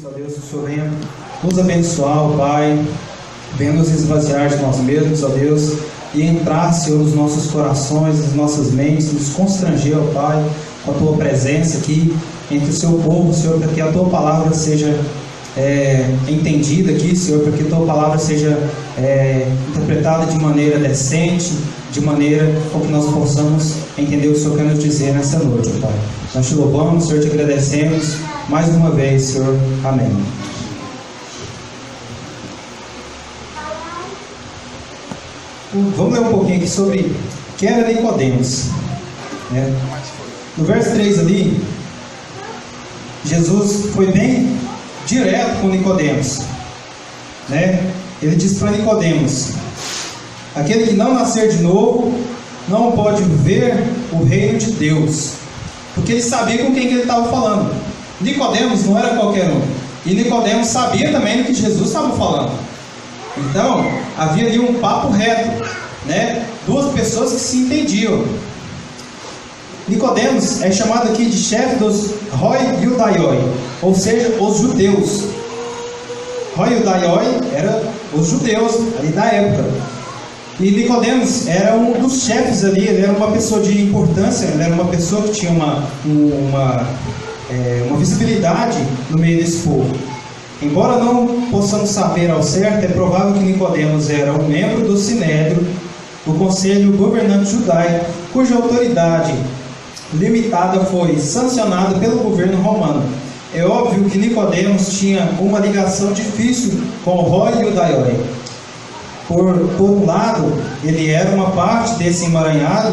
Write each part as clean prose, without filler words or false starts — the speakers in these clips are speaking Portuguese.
Ó Deus, que o Senhor venha nos abençoar, ó Pai, venha nos esvaziar de nós mesmos, ó Deus, e entrar, Senhor, nos nossos corações, nas nossas mentes, nos constranger, ó Pai, com a Tua presença aqui entre o Seu povo, Senhor, para que a Tua palavra seja entendida aqui, Senhor, para que a Tua palavra seja interpretada de maneira decente, de maneira com que nós possamos entender o que o Senhor quer nos dizer nessa noite, ó Pai. Nós te louvamos, Senhor, te agradecemos mais uma vez, Senhor. Amém. Vamos ler um pouquinho aqui sobre quem era Nicodemos, né? No verso 3 ali, Jesus foi bem direto com Nicodemos, né? Ele disse para Nicodemos: aquele que não nascer de novo não pode ver o reino de Deus. Porque ele sabia com quem que ele estava falando. Nicodemos não era qualquer um. E Nicodemos sabia também do que Jesus estava falando. Então, havia ali um papo reto, né? Duas pessoas que se entendiam. Nicodemos é chamado aqui de chefe dos Hoi Yudaioi, ou seja, os judeus. Hoi Yudaioi eram os judeus ali da época. E Nicodemos era um dos chefes ali, ele era uma pessoa de importância, ele era uma pessoa que tinha uma visibilidade no meio desse povo. Embora não possamos saber ao certo, é provável que Nicodemos era um membro do Sinédrio, do Conselho Governante Judaico, cuja autoridade limitada foi sancionada pelo governo romano. É óbvio que Nicodemos tinha uma ligação difícil com o Hoi Yudaioi. Por um lado, ele era uma parte desse emaranhado,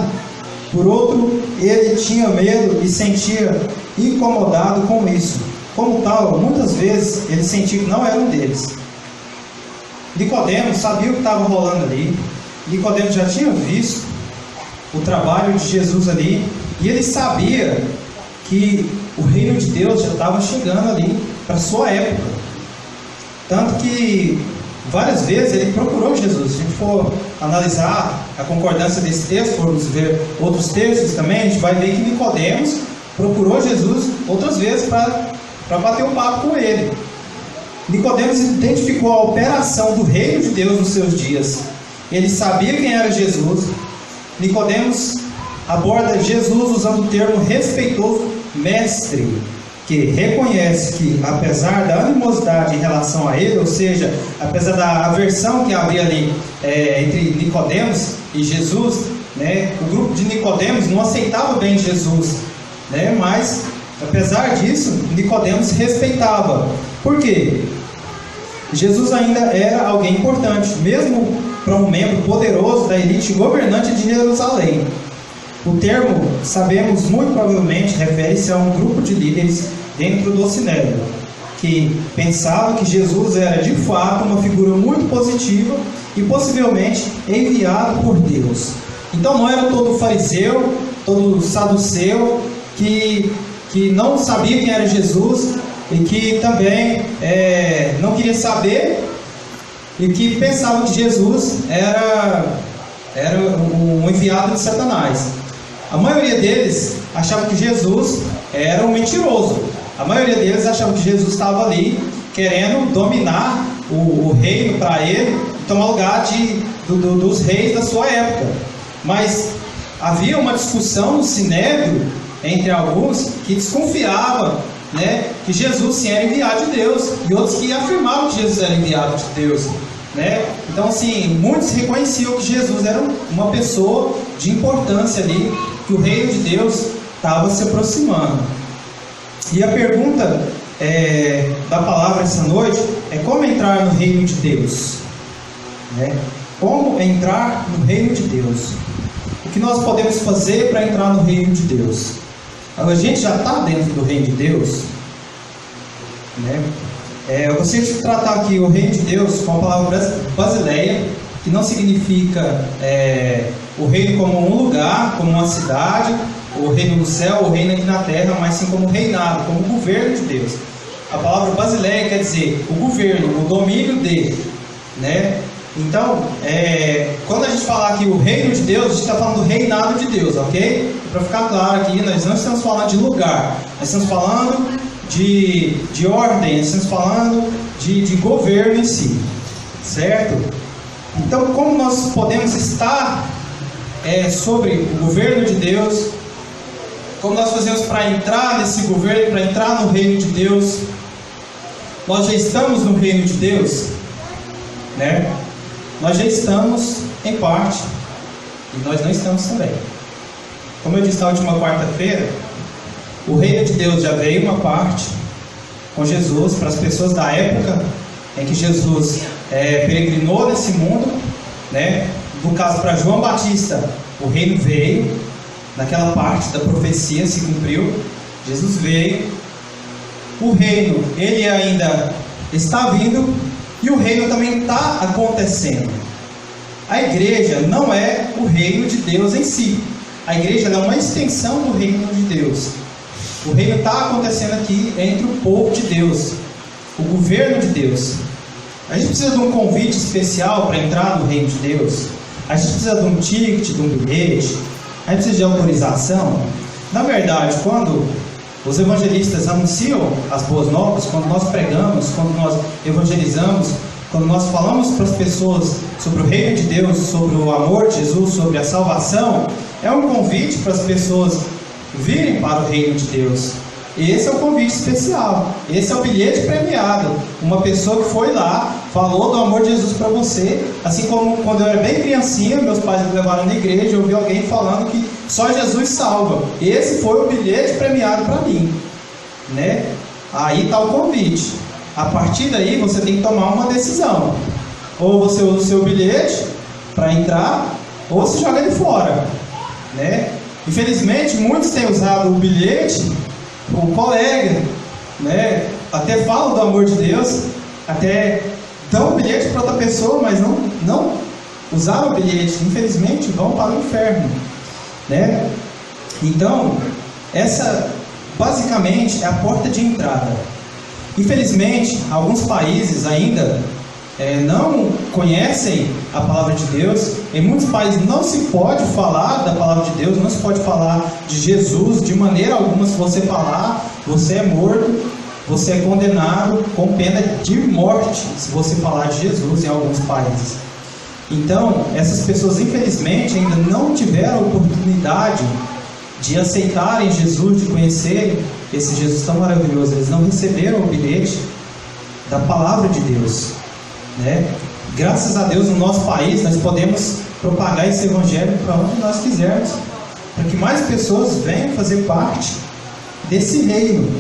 por outro, ele tinha medo e sentia incomodado com isso. Como tal, muitas vezes ele sentia que não era um deles. Nicodemos sabia o que estava rolando ali. Nicodemos já tinha visto o trabalho de Jesus ali, e ele sabia que o reino de Deus já estava chegando ali para a sua época. Tanto que várias vezes ele procurou Jesus. Se a gente for analisar a concordância desse texto, formos ver outros textos também, a gente vai ver que Nicodemos procurou Jesus outras vezes para bater um papo com ele. Nicodemos identificou a operação do reino de Deus nos seus dias. Ele sabia quem era Jesus. Nicodemos aborda Jesus usando o termo respeitoso mestre, que reconhece que, apesar da animosidade em relação a ele, ou seja, apesar da aversão que havia ali entre Nicodemos e Jesus, né, o grupo de Nicodemos não aceitava bem Jesus, né, mas, apesar disso, Nicodemos respeitava. Por quê? Jesus ainda era alguém importante, mesmo para um membro poderoso da elite governante de Jerusalém. O termo, sabemos muito provavelmente, refere-se a um grupo de líderes dentro do Sinédrio, que pensava que Jesus era de fato uma figura muito positiva e possivelmente enviado por Deus. Então não era todo fariseu, todo saduceu que não sabia quem era Jesus e que também não queria saber e que pensava que Jesus era um enviado de Satanás. A maioria deles achava que Jesus era um mentiroso. A maioria deles achava que Jesus estava ali querendo dominar o reino para ele, tomar lugar dos reis da sua época. Mas havia uma discussão no Sinédrio entre alguns que desconfiavam, né, que Jesus sim era enviado de Deus, e outros que afirmavam que Jesus era enviado de Deus, né? Então, assim, muitos reconheciam que Jesus era uma pessoa de importância ali, que o reino de Deus estava se aproximando. E a pergunta da palavra essa noite é: como entrar no reino de Deus? Né? Como entrar no reino de Deus? O que nós podemos fazer para entrar no reino de Deus? A gente já está dentro do reino de Deus, né? Eu gostaria de tratar aqui o reino de Deus com a palavra basileia, que não significa o reino como um lugar, como uma cidade, o reino do céu, o reino aqui na terra, mas sim como reinado, como governo de Deus. A palavra basileia quer dizer o governo, o domínio de, né? Então, quando a gente falar aqui o reino de Deus, a gente está falando do reinado de Deus, ok? Para ficar claro aqui, nós não estamos falando de lugar, nós estamos falando de ordem, estamos falando de governo em si, certo? Então, como nós podemos estar sobre o governo de Deus? Como nós fazemos para entrar nesse governo, para entrar no reino de Deus? Nós já estamos no reino de Deus, né? Nós já estamos em parte, e nós não estamos também. Como eu disse na última quarta-feira, o reino de Deus já veio uma parte com Jesus para as pessoas da época em que Jesus peregrinou nesse mundo, né? No caso, para João Batista, o reino veio, naquela parte da profecia se cumpriu, Jesus veio, o reino, ele ainda está vindo, e o reino também está acontecendo. A igreja não é o reino de Deus em si, a igreja é uma extensão do reino de Deus. O reino está acontecendo aqui entre o povo de Deus, o governo de Deus. A gente precisa de um convite especial para entrar no reino de Deus. A gente precisa de um ticket, de um bilhete. A gente precisa de autorização. Na verdade, quando os evangelistas anunciam as boas novas, quando nós pregamos, quando nós evangelizamos, quando nós falamos para as pessoas sobre o reino de Deus, sobre o amor de Jesus, sobre a salvação, é um convite para as pessoas virem para o reino de Deus. Esse é o convite especial, esse é o bilhete premiado. Uma pessoa que foi lá, falou do amor de Jesus para você, assim como quando eu era bem criancinha, meus pais me levaram na igreja, eu ouvi alguém falando que só Jesus salva. Esse foi o bilhete premiado para mim, né? Aí está o convite. A partir daí você tem que tomar uma decisão. Ou você usa o seu bilhete para entrar, ou você joga ele fora, né? Infelizmente, muitos têm usado o bilhete, o colega, né? Até falam do amor de Deus, até dão o bilhete para outra pessoa, mas não usaram o bilhete. Infelizmente, vão para o inferno, né? Então, essa basicamente é a porta de entrada. Infelizmente, alguns países ainda não conhecem a palavra de Deus. Em muitos países não se pode falar da palavra de Deus, não se pode falar de Jesus de maneira alguma. Se você falar, você é morto, você é condenado com pena de morte se você falar de Jesus em alguns países. Então, essas pessoas infelizmente ainda não tiveram a oportunidade de aceitarem Jesus, de conhecerem esse Jesus tão maravilhoso. Eles não receberam o bilhete da palavra de Deus, né? Graças a Deus, no nosso país, nós podemos propagar esse evangelho para onde nós quisermos, para que mais pessoas venham fazer parte desse reino.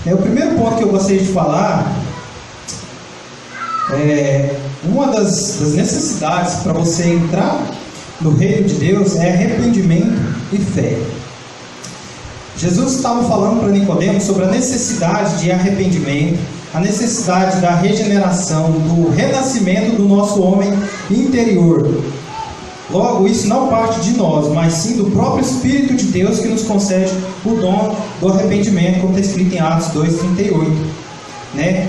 O primeiro ponto que eu gostaria de falar uma das necessidades para você entrar no reino de Deus é arrependimento e fé. Jesus estava falando para Nicodemos sobre a necessidade de arrependimento, a necessidade da regeneração, do renascimento do nosso homem interior. Logo, isso não parte de nós, mas sim do próprio Espírito de Deus que nos concede o dom do arrependimento, como está escrito em Atos 2,38, né?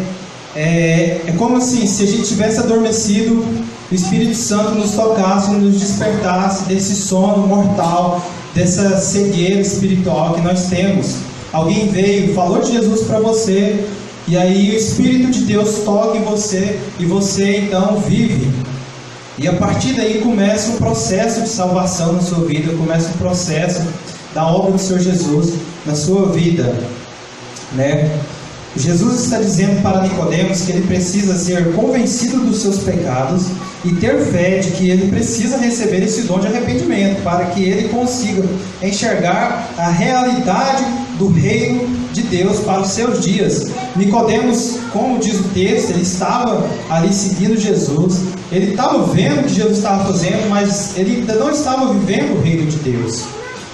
É como assim, se a gente tivesse adormecido, o Espírito Santo nos tocasse, nos despertasse desse sono mortal, dessa cegueira espiritual que nós temos. Alguém veio, falou de Jesus para você, e aí o Espírito de Deus toca em você, e você então vive. E a partir daí começa um processo de salvação na sua vida, começa um processo da obra do Senhor Jesus na sua vida, né? Jesus está dizendo para Nicodemos que ele precisa ser convencido dos seus pecados e ter fé de que ele precisa receber esse dom de arrependimento para que ele consiga enxergar a realidade do reino de Deus para os seus dias. Nicodemos, como diz o texto, ele estava ali seguindo Jesus, ele estava vendo o que Jesus estava fazendo, mas ele ainda não estava vivendo o reino de Deus.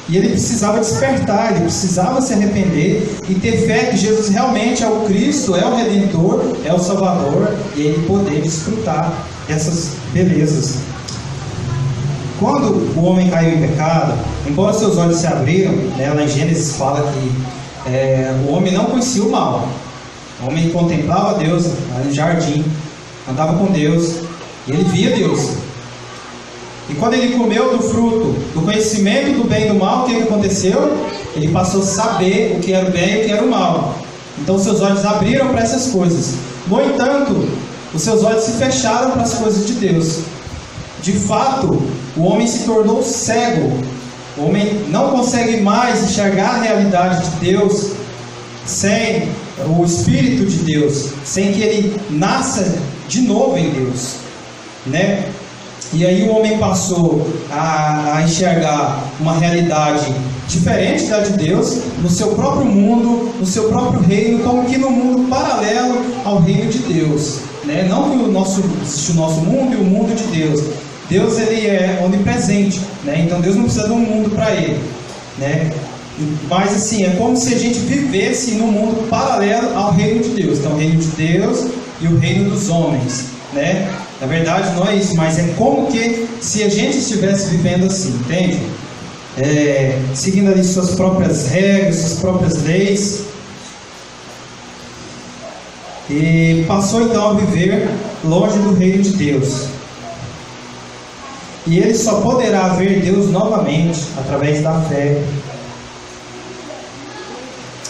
E ele precisava despertar, ele precisava se arrepender e ter fé que Jesus realmente é o Cristo, é o Redentor, é o Salvador, e ele poder desfrutar dessas belezas. Quando o homem caiu em pecado, embora seus olhos se abriram, né, lá em Gênesis fala que o homem não conhecia o mal. O homem contemplava Deus no jardim, andava com Deus, e ele via Deus. E quando ele comeu do fruto do conhecimento do bem e do mal, o que aconteceu? Ele passou a saber o que era o bem e o que era o mal. Então os seus olhos abriram para essas coisas. No entanto, os seus olhos se fecharam para as coisas de Deus. De fato, o homem se tornou cego. O homem não consegue mais enxergar a realidade de Deus sem o Espírito de Deus, sem que ele nasça de novo em Deus, né? E aí o homem passou a enxergar uma realidade diferente da de Deus, no seu próprio mundo, no seu próprio reino, como que no mundo paralelo ao reino de Deus, né? Não que existe o nosso mundo e o mundo de Deus. Deus, ele é onipresente, né? Então Deus não precisa de um mundo para ele, né? Mas assim, é como se a gente vivesse num mundo paralelo ao reino de Deus. Então o reino de Deus e o reino dos homens, né? Na verdade não é isso, mas é como que se a gente estivesse vivendo assim, entende? Seguindo ali suas próprias regras, suas próprias leis. E passou então a viver longe do reino de Deus. E ele só poderá ver Deus novamente através da fé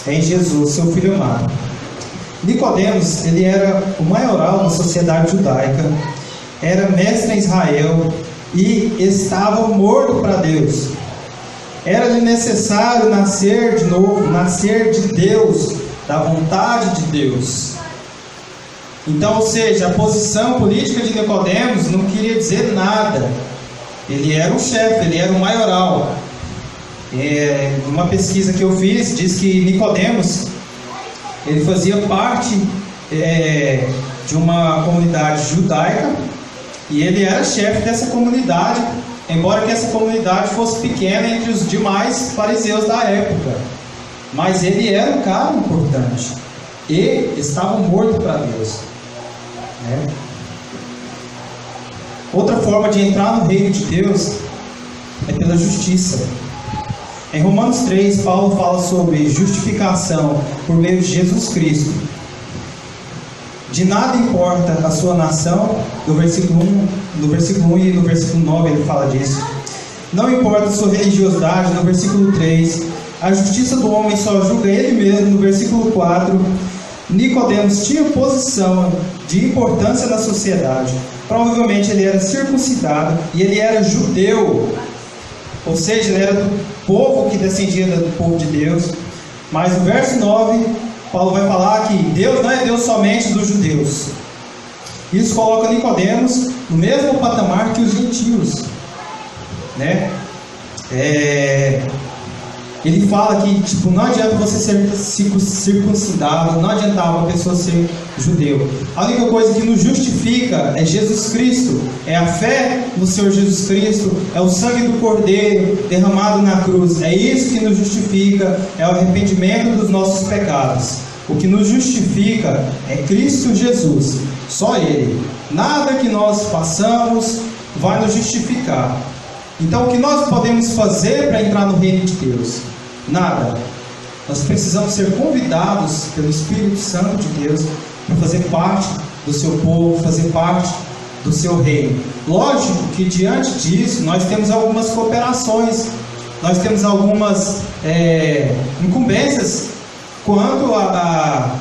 em Jesus, seu Filho amado. Nicodemos, ele era o maioral da sociedade judaica, era mestre em Israel e estava morto para Deus. Era-lhe necessário nascer de novo, nascer de Deus, da vontade de Deus. Então, ou seja, a posição política de Nicodemos não queria dizer nada. Ele era o chefe, ele era o maioral. Uma pesquisa que eu fiz diz que Nicodemos, ele fazia parte de uma comunidade judaica e ele era chefe dessa comunidade, embora que essa comunidade fosse pequena entre os demais fariseus da época. Mas ele era um cara importante e estava morto para Deus, né? Outra forma de entrar no reino de Deus é pela justiça. Em Romanos 3, Paulo fala sobre justificação por meio de Jesus Cristo. De nada importa a sua nação, no versículo 1 e no versículo 9 ele fala disso. Não importa a sua religiosidade, no versículo 3. A justiça do homem só julga ele mesmo, no versículo 4. Nicodemos tinha posição de importância na sociedade. Provavelmente ele era circuncidado e ele era judeu, ou seja, ele era do povo que descendia do povo de Deus. Mas no verso 9, Paulo vai falar que Deus não é Deus somente dos judeus. Isso coloca Nicodemos no mesmo patamar que os gentios, né? Ele fala que não adianta você ser circuncidado, não adiantava a pessoa ser judeu. A única coisa que nos justifica é Jesus Cristo, é a fé no Senhor Jesus Cristo, é o sangue do Cordeiro derramado na cruz. É isso que nos justifica, é o arrependimento dos nossos pecados. O que nos justifica é Cristo Jesus, só Ele. Nada que nós façamos vai nos justificar. Então, o que nós podemos fazer para entrar no reino de Deus? Nada. Nós precisamos ser convidados pelo Espírito Santo de Deus para fazer parte do seu povo, fazer parte do seu reino. Lógico que diante disso nós temos algumas cooperações, nós temos algumas incumbências quanto à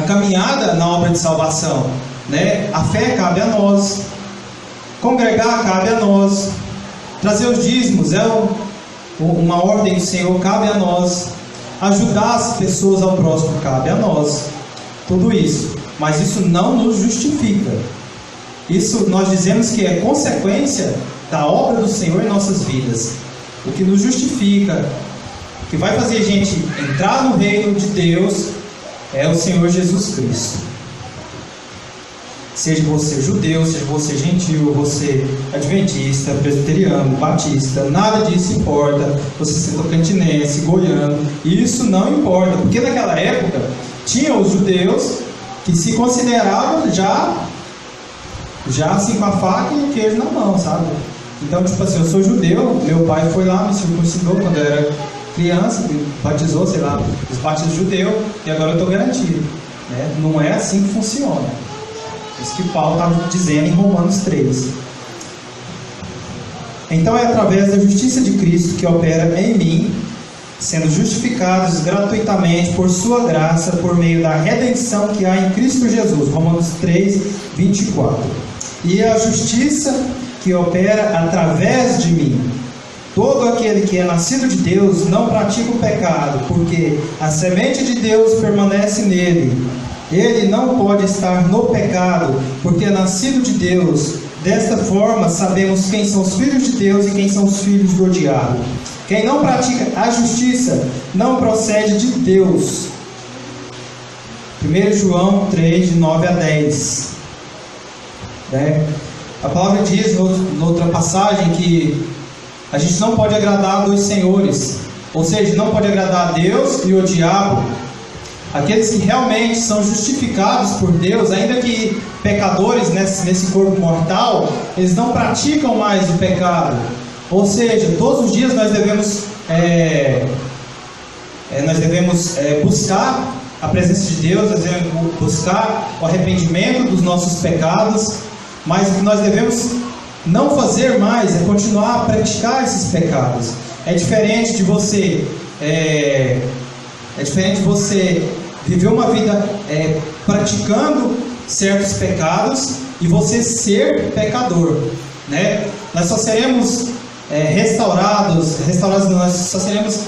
caminhada na obra de salvação, né? A fé cabe a nós, congregar cabe a nós, trazer os dízimos uma ordem do Senhor, cabe a nós, ajudar as pessoas ao próximo cabe a nós, tudo isso. Mas isso não nos justifica. Isso nós dizemos que é consequência da obra do Senhor em nossas vidas. O que nos justifica, o que vai fazer a gente entrar no reino de Deus, é o Senhor Jesus Cristo. Seja você judeu, seja você gentil, você adventista, presbiteriano, batista, nada disso importa. Você ser tocantinense, goiano, isso não importa, porque naquela época tinha os judeus que se consideravam já assim com a faca e o queijo na mão, sabe? Então, tipo assim, eu sou judeu, meu pai foi lá, me circuncidou quando eu era criança, me batizou, sei lá, os batistas judeus, e agora eu estou garantido, né? Não é assim que funciona. Isso que Paulo está dizendo em Romanos 3. Então é através da justiça de Cristo que opera em mim sendo justificados gratuitamente por sua graça, por meio da redenção que há em Cristo Jesus. Romanos 3, 24. E a justiça que opera através de mim. Todo aquele que é nascido de Deus não pratica o pecado, porque a semente de Deus permanece nele. Ele não pode estar no pecado, porque é nascido de Deus. Desta forma, sabemos quem são os filhos de Deus e quem são os filhos do diabo. Quem não pratica a justiça não procede de Deus. 1 João 3, de 9 a 10. A palavra diz, noutra passagem, que a gente não pode agradar a dois senhores. Ou seja, não pode agradar a Deus e o diabo. Aqueles que realmente são justificados por Deus, ainda que pecadores nesse corpo mortal, eles não praticam mais o pecado. Ou seja, todos os dias nós devemos buscar a presença de Deus, nós devemos buscar o arrependimento dos nossos pecados, mas o que nós devemos não fazer mais é continuar a praticar esses pecados. É diferente de você viver uma vida praticando certos pecados e você ser pecador, né? Nós só seremos restaurados, nós só seremos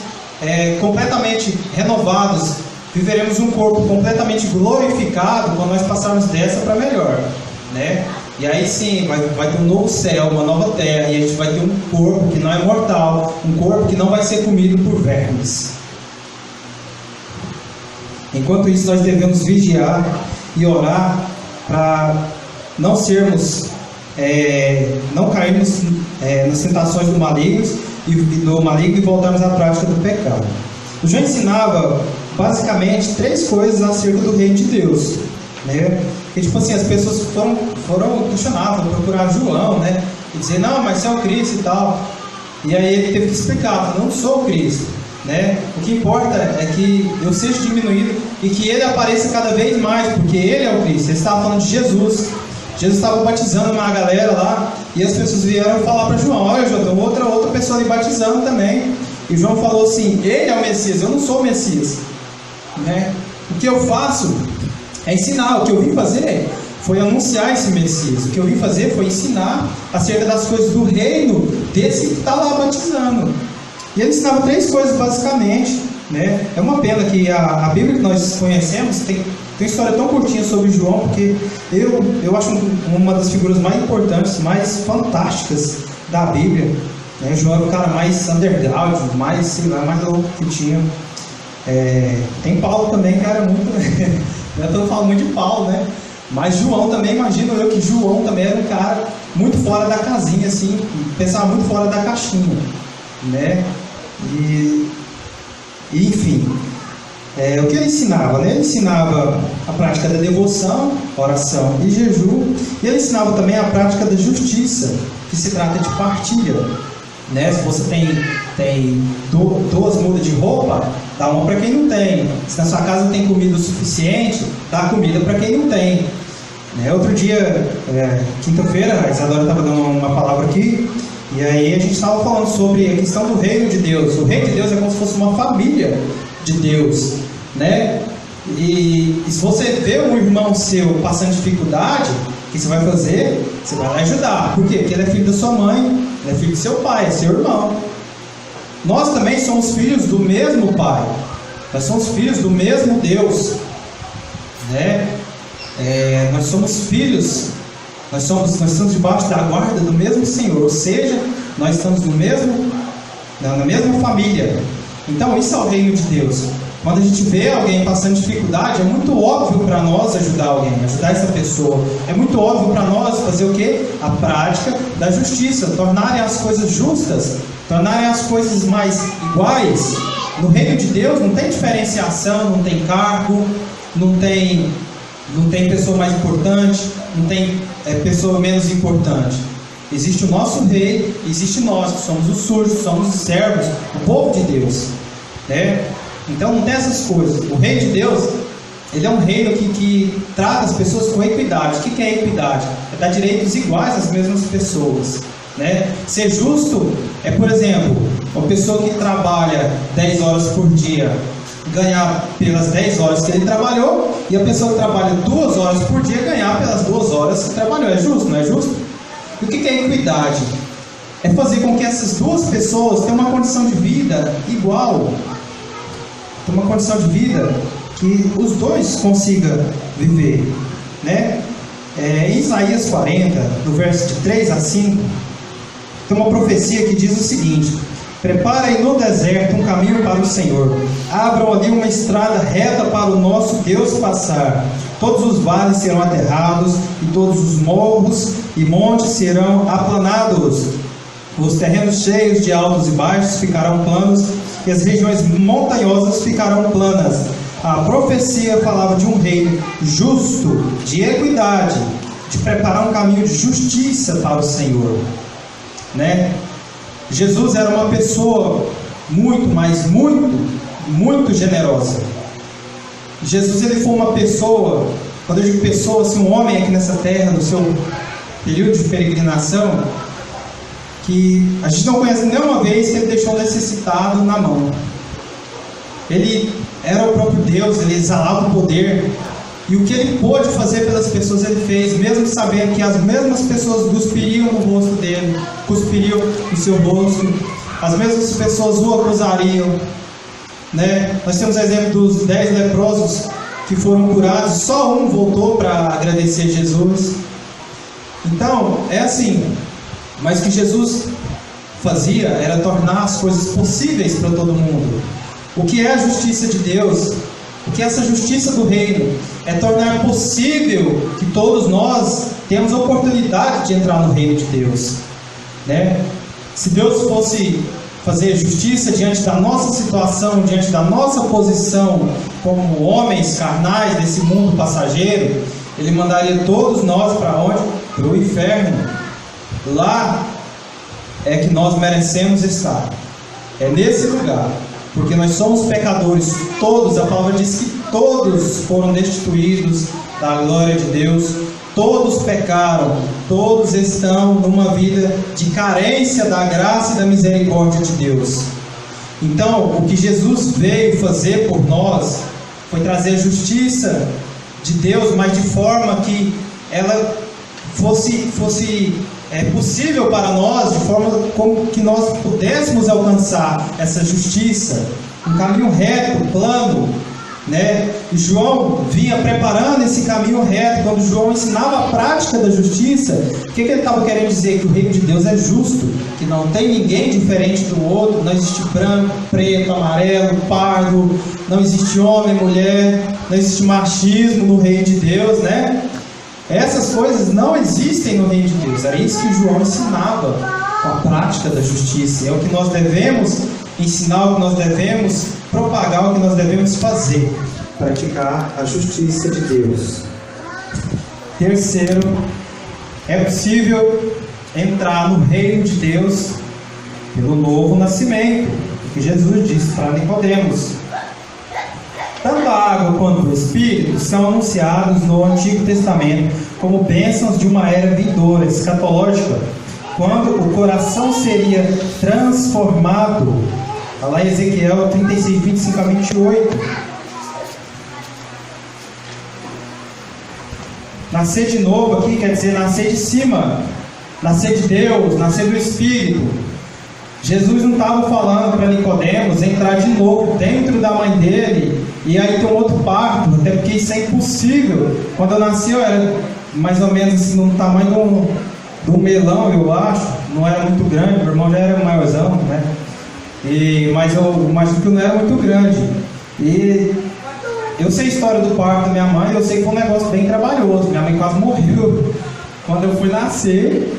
completamente renovados, viveremos um corpo completamente glorificado quando nós passarmos dessa para melhor, né? E aí sim, vai ter um novo céu, uma nova terra, e a gente vai ter um corpo que não é mortal, um corpo que não vai ser comido por vermes. Enquanto isso, nós devemos vigiar e orar para não sermos, não cairmos nas tentações do maligno e voltarmos à prática do pecado. O João ensinava basicamente 3 coisas acerca do reino de Deus, né? E tipo assim, as pessoas foram questionar, foram procurar João, né? E dizer, não, mas você é o Cristo e tal. E aí ele teve que explicar, não sou o Cristo, né? O que importa é que eu seja diminuído e que ele apareça cada vez mais, porque ele é o Cristo. Ele estava falando de Jesus. Jesus estava batizando uma galera lá, e as pessoas vieram falar para João, olha João, tem outra pessoa ali batizando também. E João falou assim, ele é o Messias, eu não sou o Messias, né? O que eu faço é ensinar. O que eu vim fazer foi anunciar esse Messias. O que eu vim fazer foi ensinar acerca das coisas do reino desse que está lá batizando. E ele ensinava 3 coisas basicamente, né? É uma pena que a Bíblia que nós conhecemos tem uma história tão curtinha sobre João, porque eu acho uma das figuras mais importantes, mais fantásticas da Bíblia, né? João era o cara mais underground, mais louco que tinha. Tem Paulo também, que era muito... Eu estou falando muito de Paulo, né? Mas João também, imagino eu que João também era um cara muito fora da casinha, assim, pensava muito fora da caixinha, né? E enfim, o que ele ensinava, né? Ele ensinava a prática da devoção, oração e jejum, e ele ensinava também a prática da justiça, que se trata de partilha, né? Se você tem 2 mudas de roupa, dá uma para quem não tem. Se na sua casa tem comida o suficiente, dá comida para quem não tem, né? Outro dia, quinta-feira, a Isadora estava dando uma palavra aqui, e aí a gente estava falando sobre a questão do reino de Deus. O reino de Deus é como se fosse uma família de Deus, né? E se você vê um irmão seu passando dificuldade, o que você vai fazer? Você vai ajudar. Por quê? Porque ele é filho da sua mãe, ele é filho do seu pai, é seu irmão. Nós também somos filhos do mesmo Pai. Nós somos filhos do mesmo Deus, né? Nós somos filhos. Nós estamos debaixo da guarda do mesmo Senhor. Ou seja, nós estamos na mesma família. Então isso é o reino de Deus. Quando a gente vê alguém passando dificuldade, é muito óbvio para nós ajudar alguém, ajudar essa pessoa. É muito óbvio para nós fazer o quê? A prática da justiça, tornarem as coisas justas, tornarem as coisas mais iguais. No reino de Deus não tem diferenciação, não tem cargo, não tem pessoa mais importante, não tem pessoa menos importante. Existe o nosso rei, existe nós, que somos os sujos, somos os servos, o povo de Deus, né? Então não tem essas coisas. O reino de Deus, ele é um reino que trata as pessoas com equidade. O que é equidade? É dar direitos iguais às mesmas pessoas, né? Ser justo é, por exemplo, uma pessoa que trabalha 10 horas por dia ganhar pelas 10 horas que ele trabalhou, e a pessoa que trabalha 2 horas por dia ganhar pelas 2 horas que trabalhou? É justo, não é justo? E o que é equidade? É fazer com que essas duas pessoas tenham uma condição de vida igual, tenham uma condição de vida que os dois consigam viver, né? Em Isaías 40, no verso de 3 a 5, tem uma profecia que diz o seguinte: preparem no deserto um caminho para o Senhor, abram ali uma estrada reta para o nosso Deus passar. Todos os vales serão aterrados, e todos os morros e montes serão aplanados. Os terrenos cheios de altos e baixos ficarão planos, e as regiões montanhosas ficarão planas. A profecia falava de um reino justo, de equidade, de preparar um caminho de justiça para o Senhor, né? Jesus era uma pessoa muito, mas muito generosa. Jesus, ele foi uma pessoa, quando eu digo pessoa, assim, um homem aqui nessa terra, no seu período de peregrinação, que a gente não conhece nenhuma vez que ele deixou um necessitado na mão. Ele era o próprio Deus, ele exalava o poder, e o que ele pôde fazer pelas pessoas ele fez, mesmo sabendo que as mesmas pessoas cuspiriam no rosto dele, cuspiriam no seu rosto, as mesmas pessoas o acusariam, né? Nós temos o exemplo dos 10 leprosos que foram curados, só um voltou para agradecer Jesus. Então, é assim, mas o que Jesus fazia era tornar as coisas possíveis para todo mundo. O que é a justiça de Deus? O que é essa justiça do reino? É tornar possível que todos nós tenhamos a oportunidade de entrar no reino de Deus, né? Se Deus fosse fazer justiça diante da nossa situação, diante da nossa posição como homens carnais desse mundo passageiro, Ele mandaria todos nós para onde? Para o inferno. Lá é que nós merecemos estar. É nesse lugar. Porque nós somos pecadores, todos, a palavra diz que todos foram destituídos da glória de Deus, todos pecaram, todos estão numa vida de carência da graça e da misericórdia de Deus. Então, o que Jesus veio fazer por nós foi trazer a justiça de Deus, mas de forma que ela fosse possível para nós, de forma como que nós pudéssemos alcançar essa justiça, um caminho reto, plano, né? E João vinha preparando esse caminho reto. Quando João ensinava a prática da justiça, o que ele estava querendo dizer? Que o reino de Deus é justo, que não tem ninguém diferente do outro, não existe branco, preto, amarelo, pardo, não existe homem, mulher, não existe machismo no reino de Deus, né? Essas coisas não existem no reino de Deus. Era isso que João ensinava com a prática da justiça. É o que nós devemos ensinar, o que nós devemos propagar, o que nós devemos fazer. Praticar a justiça de Deus. Terceiro, é possível entrar no reino de Deus pelo novo nascimento, que Jesus disse para Nicodemos. Tanto a água quanto o Espírito são anunciados no Antigo Testamento como bênçãos de uma era vindoura, escatológica, quando o coração seria transformado. Está lá em Ezequiel 36, 25 a 28. Nascer de novo aqui quer dizer nascer de cima, nascer de Deus, nascer do Espírito. Jesus não estava falando para Nicodemos entrar de novo dentro da mãe dele e aí ter um outro parto, até porque isso é impossível. Quando eu nasci eu era mais ou menos assim, no tamanho de um melão, eu acho. Não era muito grande, meu irmão já era maiorzão, né? Mas eu imagino que eu não era muito grande. E eu sei a história do parto da minha mãe, eu sei que foi um negócio bem trabalhoso. Minha mãe quase morreu quando eu fui nascer.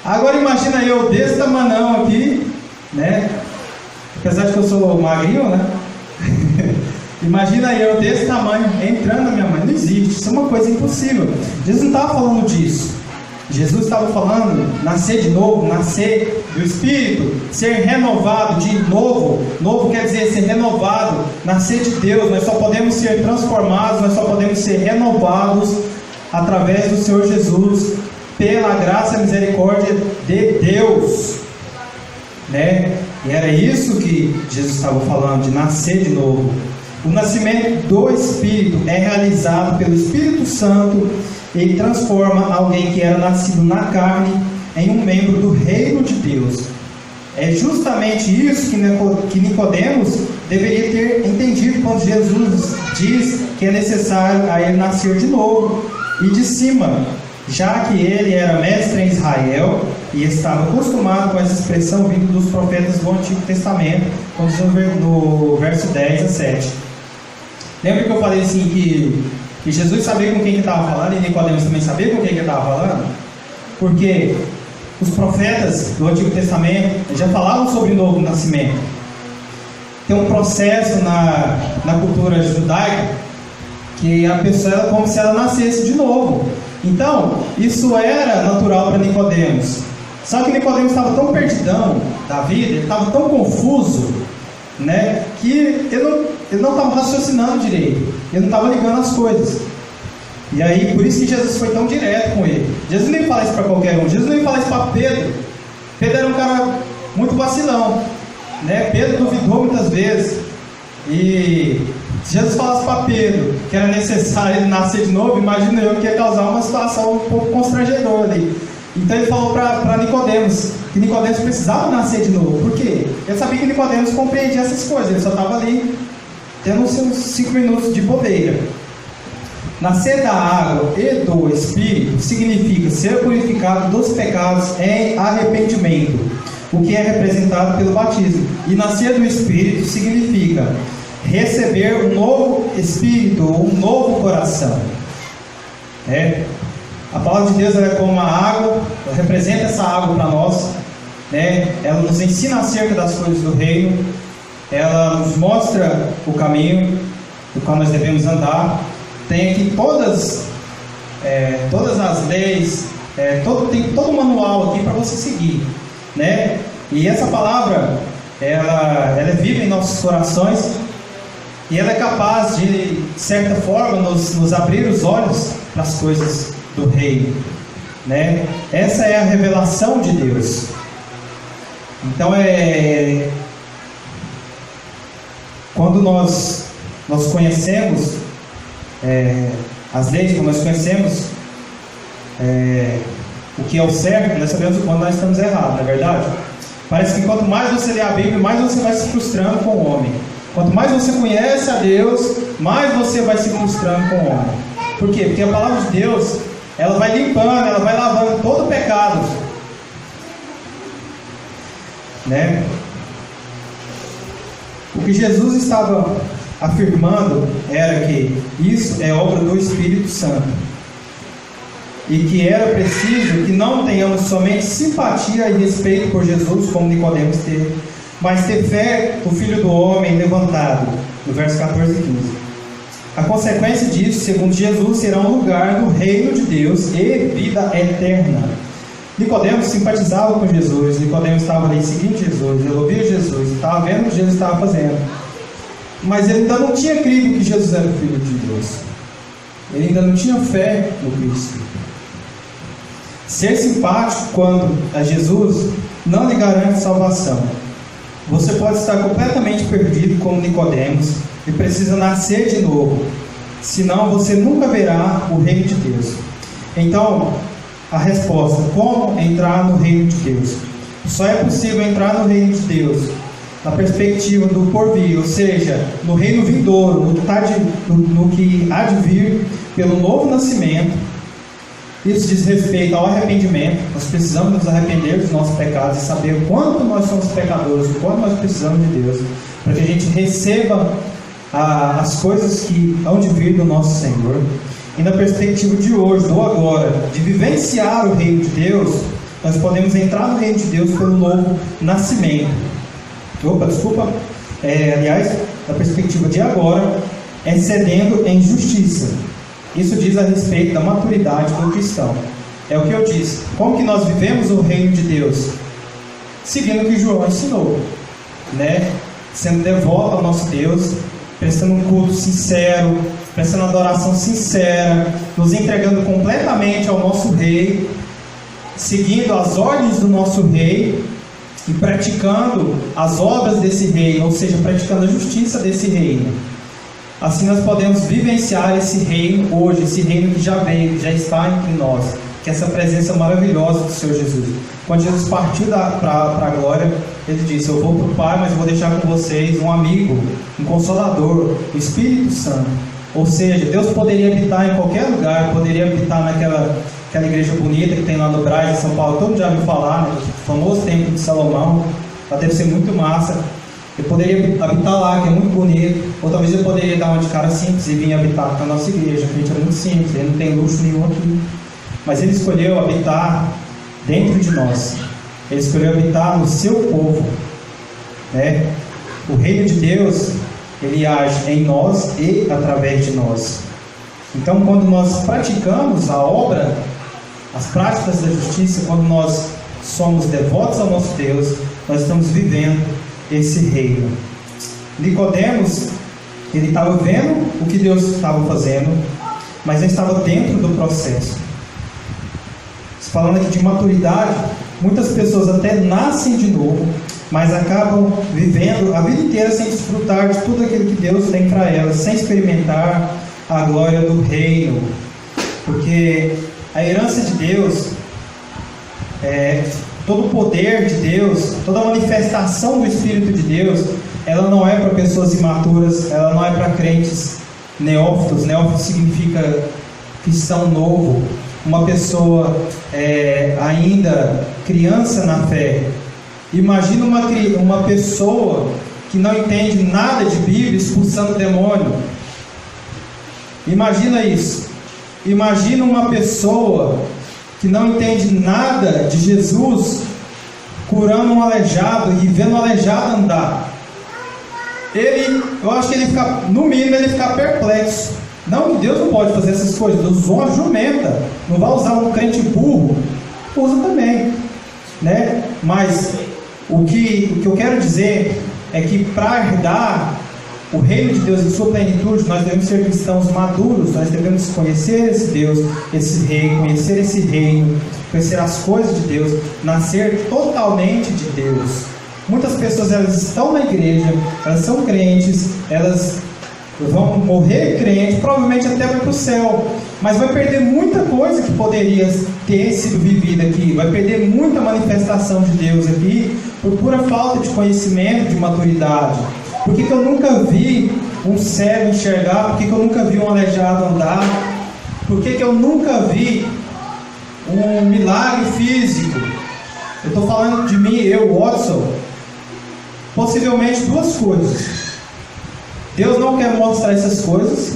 Agora imagina eu desse tamanhão aqui, né? Apesar de que eu sou magrinho, né? Imagina eu desse tamanho entrando na minha mãe. Não existe, isso é uma coisa impossível. Jesus não estava falando disso. Jesus estava falando nascer de novo, nascer do Espírito, ser renovado de novo. Novo quer dizer ser renovado, nascer de Deus. Nós só podemos ser transformados, nós só podemos ser renovados através do Senhor Jesus, pela graça e misericórdia de Deus, né? E era isso que Jesus estava falando, de nascer de novo. O nascimento do Espírito é realizado pelo Espírito Santo. Ele transforma alguém que era nascido na carne em um membro do reino de Deus. É justamente isso que Nicodemos deveria ter entendido quando Jesus diz que é necessário a ele nascer de novo e de cima, já que ele era mestre em Israel e estava acostumado com essa expressão vindo dos profetas do Antigo Testamento, como diz no verso 10 a 7. Lembra que eu falei assim que Jesus sabia com quem ele estava falando e Nicodemos também sabia com quem ele estava falando? Porque os profetas do Antigo Testamento já falavam sobre o novo nascimento. Tem um processo na cultura judaica que a pessoa era como se ela nascesse de novo. Então, isso era natural para Nicodemos. Só que Nicodemos estava tão perdidão da vida, ele estava tão confuso, né, que ele não estava raciocinando direito, ele não estava ligando as coisas. E aí, por isso que Jesus foi tão direto com ele. Jesus nem fala isso para qualquer um. Jesus nem fala isso para Pedro. Pedro era um cara muito vacilão, né? Pedro duvidou muitas vezes. E se Jesus falasse para Pedro que era necessário ele nascer de novo, imagino eu que ia causar uma situação um pouco constrangedora ali. Então ele falou para Nicodemos que Nicodemos precisava nascer de novo. Por quê? Ele sabia que Nicodemos compreendia essas coisas. Ele só estava ali tendo uns 5 minutos de bobeira. Nascer da água e do Espírito significa ser purificado dos pecados em arrependimento, o que é representado pelo batismo. E nascer do Espírito significa receber um novo Espírito, um novo coração. A palavra de Deus ela é como a água, ela representa essa água para nós, né? Ela nos ensina acerca das coisas do reino, ela nos mostra o caminho do qual nós devemos andar. Tem aqui todas as leis, tem todo o manual aqui para você seguir, né? E essa palavra, ela é viva em nossos corações e ela é capaz de certa forma, nos abrir os olhos para as coisas do reino, né? Essa é a revelação de Deus. Então, quando nós conhecemos as leis, como nós conhecemos o que é o certo, nós sabemos quando nós estamos errados, não é verdade? Parece que quanto mais você lê a Bíblia, mais você vai se frustrando com o homem. Quanto mais você conhece a Deus, mais você vai se frustrando com o homem. Por quê? Porque a palavra de Deus, ela vai limpando, ela vai lavando todo o pecado, né? O que Jesus estava afirmando era que isso é obra do Espírito Santo e que era preciso que não tenhamos somente simpatia e respeito por Jesus, como Nicodemos teve, mas ter fé no Filho do Homem levantado, no verso 14 e 15. A consequência disso, segundo Jesus, será um lugar no reino de Deus e vida eterna. Nicodemos simpatizava com Jesus, Nicodemos estava ali seguindo Jesus, ele ouvia Jesus, estava vendo o que Jesus estava fazendo. Mas ele ainda não tinha crido que Jesus era o Filho de Deus. Ele ainda não tinha fé no Cristo. Ser simpático quanto a Jesus não lhe garante salvação. Você pode estar completamente perdido como Nicodemos e precisa nascer de novo. Senão você nunca verá o reino de Deus. Então, a resposta: como entrar no reino de Deus? Só é possível entrar no reino de Deus na perspectiva do porvir, ou seja, no reino vindouro, no que há de vir pelo novo nascimento. Isso diz respeito ao arrependimento. Nós precisamos nos arrepender dos nossos pecados e saber o quanto nós somos pecadores, o quanto nós precisamos de Deus, para que a gente receba as coisas que hão de vir do nosso Senhor. E na perspectiva de hoje, do agora, de vivenciar o reino de Deus, nós podemos entrar no reino de Deus pelo novo nascimento. Aliás, na perspectiva de agora, excedendo em justiça. Isso diz a respeito da maturidade do cristão. É o que eu disse. Como que nós vivemos o reino de Deus? Seguindo o que João ensinou, né? Sendo devoto ao nosso Deus, prestando um culto sincero, prestando adoração sincera, nos entregando completamente ao nosso Rei, seguindo as ordens do nosso Rei e praticando as obras desse reino, ou seja, praticando a justiça desse reino. Assim nós podemos vivenciar esse reino hoje, esse reino que já veio, que já está entre nós, que é essa presença maravilhosa do Senhor Jesus. Quando Jesus partiu para a glória, Ele disse: eu vou para o Pai, mas vou deixar com vocês um amigo, um consolador, o Espírito Santo. Ou seja, Deus poderia habitar em qualquer lugar, poderia habitar naquela igreja bonita que tem lá no Brás, em São Paulo, todo mundo já ouviu falar, né? O famoso Templo de Salomão, lá deve ser muito massa. Ele poderia habitar lá, que é muito bonito, ou talvez ele poderia dar uma de cara simples e vir habitar na nossa igreja, que a gente é muito simples, ele não tem luxo nenhum aqui. Mas Ele escolheu habitar dentro de nós, Ele escolheu habitar no seu povo, né? O reino de Deus, Ele age em nós e através de nós. Então, quando nós praticamos a obra, as práticas da justiça, quando nós somos devotos ao nosso Deus, nós estamos vivendo esse reino. Nicodemos, ele estava vendo o que Deus estava fazendo, mas ele estava dentro do processo. Falando aqui de maturidade, muitas pessoas até nascem de novo, mas acabam vivendo a vida inteira sem desfrutar de tudo aquilo que Deus tem para elas, sem experimentar a glória do reino. Porque a herança de Deus, todo o poder de Deus, toda a manifestação do Espírito de Deus, ela não é para pessoas imaturas, ela não é para crentes neófitos. Neófito significa cristão novo, uma pessoa ainda criança na fé. Imagina uma pessoa que não entende nada de Bíblia expulsando demônio. Imagina isso. Imagina uma pessoa que não entende nada de Jesus curando um aleijado e vendo o aleijado andar. Eu acho que ele fica, no mínimo, ele fica perplexo. Não que Deus não pode fazer essas coisas, Deus usa uma jumenta, não vai usar um crente burro, usa também, né? Mas o que eu quero dizer é que para herdar o reino de Deus em sua plenitude, nós devemos ser cristãos maduros, nós devemos conhecer esse Deus, esse reino, conhecer esse reino, conhecer as coisas de Deus, nascer totalmente de Deus. Muitas pessoas, elas estão na igreja, elas são crentes, elas vão morrer crentes, provavelmente até vai para o céu, mas vai perder muita coisa que poderia ter sido vivida aqui, vai perder muita manifestação de Deus aqui, por pura falta de conhecimento, de maturidade. Por que eu nunca vi um cego enxergar? Por que eu nunca vi um aleijado andar? Por que eu nunca vi um milagre físico? Eu estou falando de mim, eu, Watson. Possivelmente duas coisas. Deus não quer mostrar essas coisas.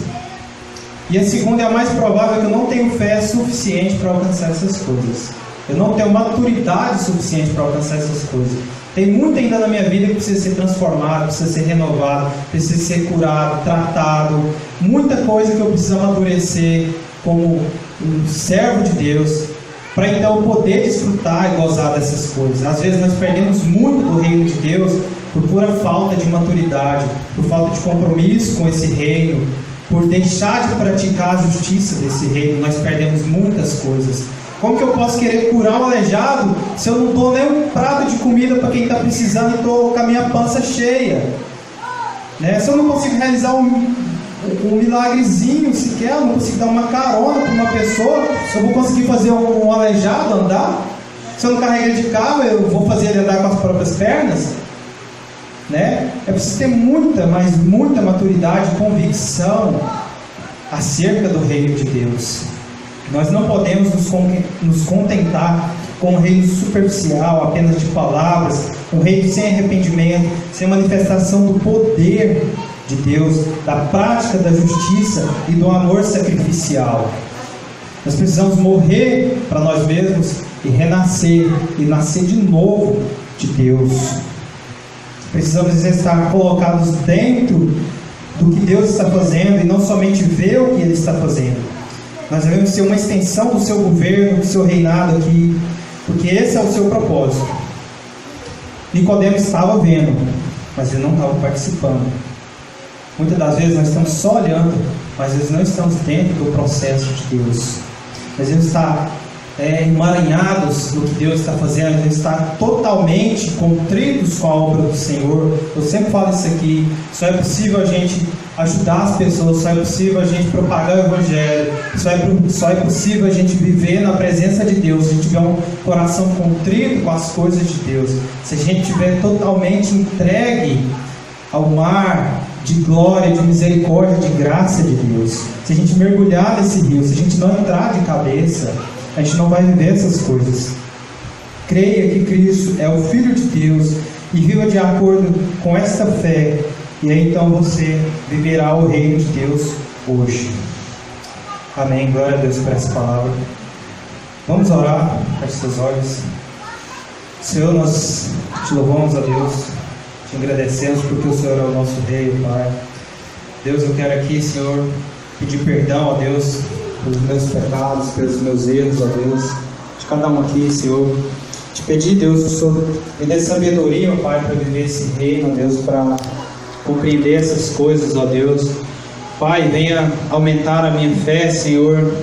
E a segunda, é a mais provável, que eu não tenho fé suficiente para alcançar essas coisas. Eu não tenho maturidade suficiente para alcançar essas coisas. Tem muito ainda na minha vida que precisa ser transformado, precisa ser renovado, precisa ser curado, tratado. Muita coisa que eu preciso amadurecer como um servo de Deus, para então poder desfrutar e gozar dessas coisas. Às vezes nós perdemos muito do reino de Deus por pura falta de maturidade, por falta de compromisso com esse reino, por deixar de praticar a justiça desse reino. Nós perdemos muitas coisas. Como que eu posso querer curar um aleijado se eu não dou nem um prato de comida para quem está precisando e estou com a minha pança cheia? Né? Se eu não consigo realizar um milagrezinho sequer, eu não consigo dar uma carona para uma pessoa, eu vou conseguir fazer um aleijado andar? Se eu não carrego ele de carro, eu vou fazer ele andar com as próprias pernas? Né? É preciso ter muita, mas muita maturidade e convicção acerca do reino de Deus. Nós não podemos nos contentar com um reino superficial, apenas de palavras, um reino sem arrependimento, sem manifestação do poder de Deus, da prática da justiça e do amor sacrificial. Nós precisamos morrer para nós mesmos e renascer, e nascer de novo de Deus. Precisamos estar colocados dentro do que Deus está fazendo e não somente ver o que Ele está fazendo. Nós devemos ser uma extensão do seu governo, do seu reinado aqui, porque esse é o seu propósito. Nicodemos estava vendo, mas ele não estava participando. Muitas das vezes nós estamos só olhando, mas às vezes não estamos dentro do processo de Deus. Nós devemos estar emaranhados no que Deus está fazendo, estar totalmente contritos com a obra do Senhor. Eu sempre falo isso aqui: só é possível a gente ajudar as pessoas, só é possível a gente propagar o Evangelho, só é possível a gente viver na presença de Deus, se a gente tiver um coração contrito com as coisas de Deus, se a gente estiver totalmente entregue ao mar de glória, de misericórdia, de graça de Deus. Se a gente mergulhar nesse rio, se a gente não entrar de cabeça, a gente não vai viver essas coisas. Creia que Cristo é o Filho de Deus e viva de acordo com esta fé, e aí então você viverá o reino de Deus hoje. Amém. Glória a Deus por essa palavra. Vamos orar. Feche seus olhos. Senhor, nós te louvamos, a Deus, te agradecemos porque o Senhor é o nosso Rei, Pai. Deus, eu quero aqui, Senhor, pedir perdão, ó Deus, pelos meus pecados, pelos meus erros, ó Deus, de cada um aqui, Senhor. Te pedir, Deus, que o Senhor me dê sabedoria, ó Pai, para viver esse reino, ó Deus, para compreender essas coisas, ó Deus. Pai, venha aumentar a minha fé, Senhor,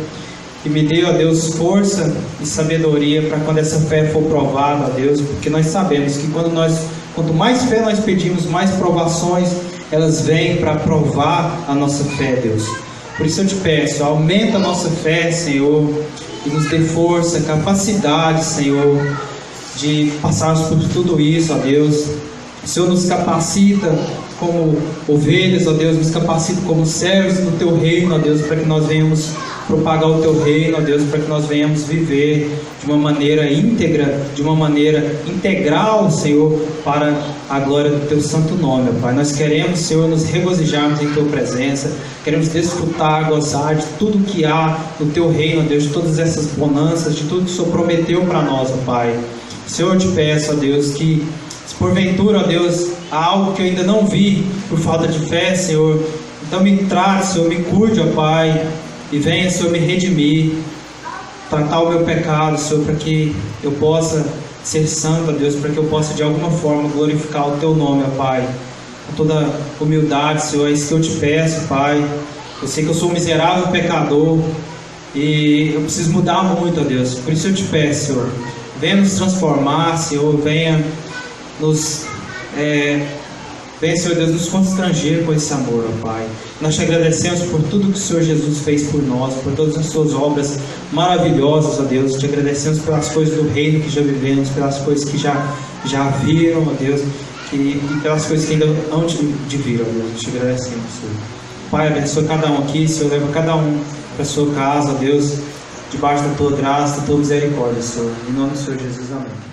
e me dê, ó Deus, força e sabedoria para quando essa fé for provada, ó Deus, porque nós sabemos que quanto mais fé nós pedimos, mais provações elas vêm para provar a nossa fé, Deus. Por isso eu te peço, aumenta a nossa fé, Senhor, e nos dê força, capacidade, Senhor, de passarmos por tudo isso, ó Deus. O Senhor nos capacita como ovelhas, ó Deus, nos capacita como servos do Teu reino, ó Deus, para que nós venhamos propagar o Teu reino, ó Deus, para que nós venhamos viver de uma maneira íntegra, de uma maneira integral, Senhor, para a glória do Teu santo nome, ó Pai. Nós queremos, Senhor, nos regozijarmos em Tua presença, queremos desfrutar, gozar de tudo que há no Teu reino, ó Deus, de todas essas bonanças, de tudo que o Senhor prometeu para nós, ó Pai. Senhor, eu te peço, ó Deus, que se porventura, ó Deus, há algo que eu ainda não vi por falta de fé, Senhor, então me trate, Senhor, me cuide, ó Pai, e venha, Senhor, me redimir, tratar o meu pecado, Senhor, para que eu possa ser santo, ó Deus, para que eu possa de alguma forma glorificar o Teu nome, ó Pai, com toda humildade, Senhor. É isso que eu te peço, Pai. Eu sei que eu sou um miserável pecador e eu preciso mudar muito, ó Deus, por isso eu te peço, Senhor, venha nos transformar, Senhor, venha Senhor Deus, nos constranger com esse amor, ó Pai. Nós te agradecemos por tudo que o Senhor Jesus fez por nós, por todas as suas obras maravilhosas, ó Deus. Te agradecemos pelas coisas do reino que já vivemos, pelas coisas que já viram, ó Deus, e pelas coisas que ainda hão de vir, ó Deus. Te agradecemos, Senhor. Pai, abençoa cada um aqui, Senhor, leva cada um para a sua casa, ó Deus, debaixo da Tua graça, da Tua misericórdia, Senhor. Em nome do Senhor Jesus, amém.